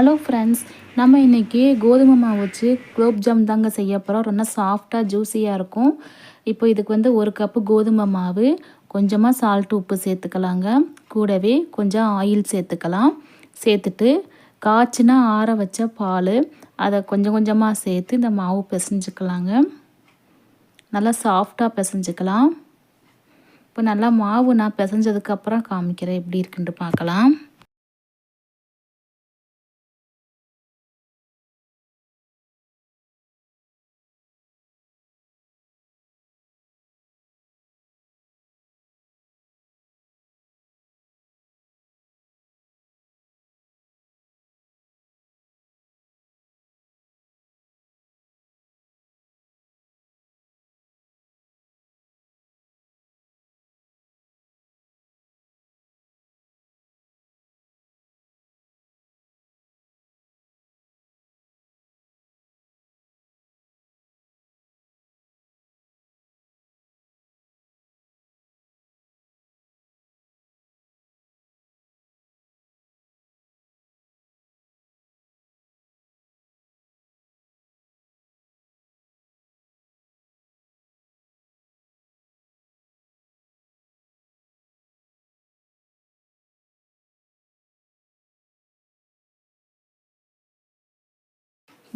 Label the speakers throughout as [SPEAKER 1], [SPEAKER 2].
[SPEAKER 1] Hello friends, நம்ம இன்றைக்கி கோதுமை மாவு வச்சு குலோப் ஜாம் தாங்க செய்ய போகிறோம். ரொம்ப சாஃப்டாக ஜூஸியாக இருக்கும். இப்போ இதுக்கு ஒரு கப்பு கோதுமை மாவு, கொஞ்சமாக சால்ட்டு உப்பு சேர்த்துக்கலாங்க. கூடவே கொஞ்சம் ஆயில் சேர்த்துக்கலாம். சேர்த்துட்டு காய்ச்சினா ஆற வச்ச பால், அதை கொஞ்சம் கொஞ்சமாக சேர்த்து இந்த மாவு பிசைஞ்சுக்கலாங்க. நல்லா சாஃப்டாக பிசைஞ்சுக்கலாம். இப்போ நல்லா மாவு நான் பிசைஞ்சதுக்கப்புறம் காமிக்கிறேன் எப்படி இருக்குன்ட்டு பார்க்கலாம்.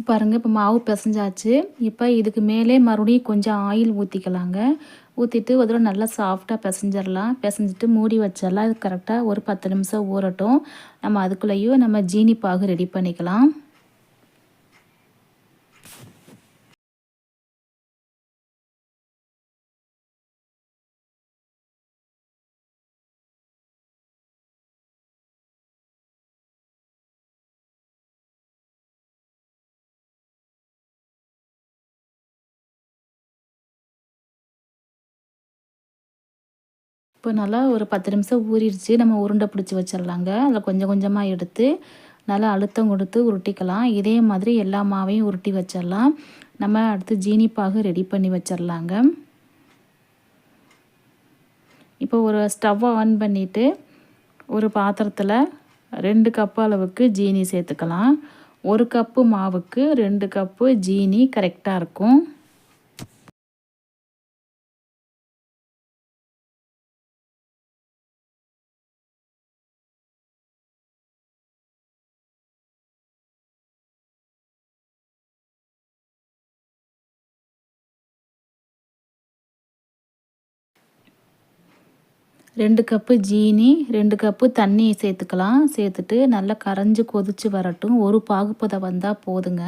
[SPEAKER 1] பாருங்கள், இப்போ மாவு பிசைஞ்சாச்சு. இப்போ இதுக்கு மேலே மறுபடியும் கொஞ்சம் ஆயில் ஊற்றிக்கலாங்க. ஊற்றிட்டு ஒரு தடவை நல்லா சாஃப்டாக பிசைஞ்சிடலாம். பிசைஞ்சிட்டு மூடி வச்சிடலாம். இது கரெக்டாக ஒரு 10 நிமிஷம் ஊறட்டும். நம்ம அதுக்குள்ளேயும் நம்ம ஜீனி பாகு ரெடி பண்ணிக்கலாம். இப்போ நல்லா ஒரு 10 நிமிஷம் ஊறிடுச்சு. நம்ம உருண்டை பிடிச்சி வச்சிடலாங்க. அதில் கொஞ்சம் கொஞ்சமாக எடுத்து நல்லா அழுத்தம் கொடுத்து உருட்டிக்கலாம். இதே மாதிரி எல்லா மாவையும் உருட்டி வச்சிடலாம். நம்ம அடுத்து ஜீனி பாகு ரெடி பண்ணி வச்சிடலாங்க. இப்போ ஒரு ஸ்டவ்வை ஆன் பண்ணிவிட்டு ஒரு பாத்திரத்தில் 2 கப்பு அளவுக்கு ஜீனி சேர்த்துக்கலாம். 1 கப்பு மாவுக்கு 2 கப்பு ஜீனி கரெக்டாக இருக்கும். ரெண்டு கப்பு ஜீனி, 2 கப்பு தண்ணி சேர்த்துக்கலாம். சேர்த்துட்டு நல்லா கரைஞ்சி கொதித்து வரட்டும். ஒரு பாகுப்பதம் வந்தால் போதுங்க.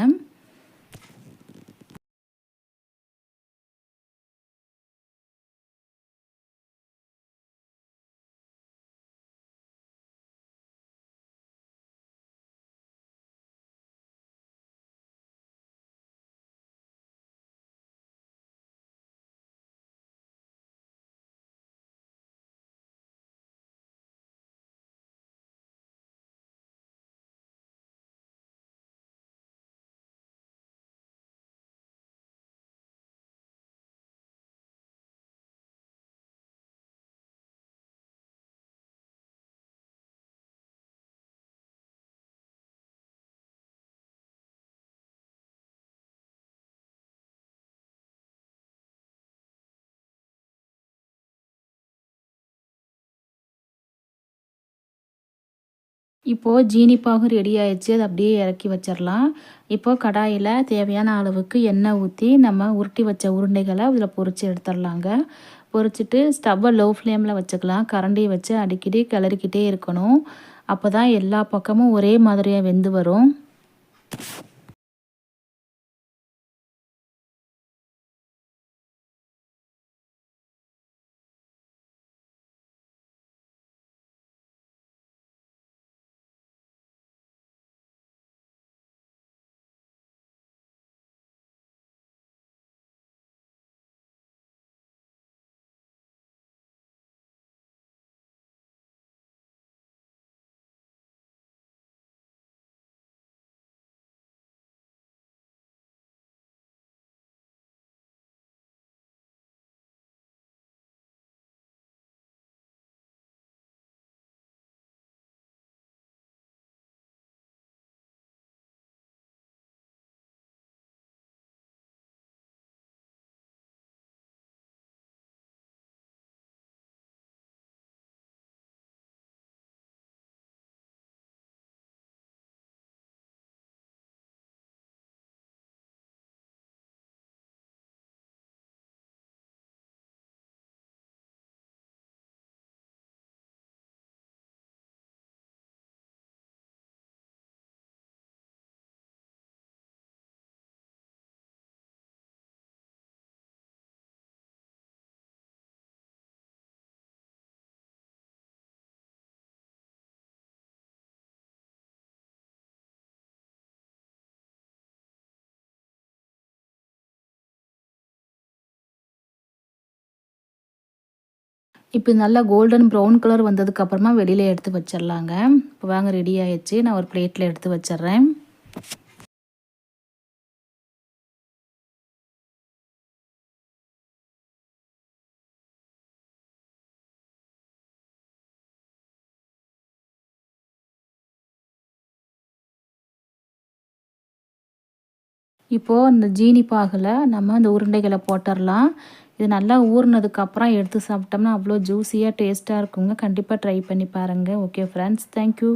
[SPEAKER 1] இப்போது ஜீனி பாகு ரெடி ஆயிடுச்சு. அதை அப்படியே இறக்கி வச்சிடலாம். இப்போது கடாயில் தேவையான அளவுக்கு எண்ணெய் ஊற்றி நம்ம உருட்டி வச்ச உருண்டைகளை அதில் பொரித்து எடுத்துடலாங்க. பொரிச்சிட்டு ஸ்டவ்வை லோ ஃப்ளேமில் வச்சுக்கலாம். கரண்டியை வச்சு அடிக்கடி கிளறிக்கிட்டே இருக்கணும். அப்போ தான் எல்லா பக்கமும் ஒரே மாதிரியாக வெந்து வரும். இப்போ நல்லா கோல்டன் ப்ரௌன் கலர் வந்ததுக்கப்புறமா வெளியில் எடுத்து வச்சிடலாங்க. இப்போ வாங்க ரெடி ஆயிடுச்சு. நான் ஒரு பிளேட்டில் எடுத்து வச்சிட்றேன். இப்போது அந்த ஜீனி பாகில் நம்ம அந்த உருண்டைகளை போட்டுடலாம். இது நல்லா ஊறினதுக்கப்புறம் எடுத்து சாப்பிட்டோம்னா அவ்வளோ ஜூஸியாக டேஸ்ட்டாக இருக்குங்க. கண்டிப்பாக ட்ரை பண்ணி பாருங்கள். Okay friends, thank you.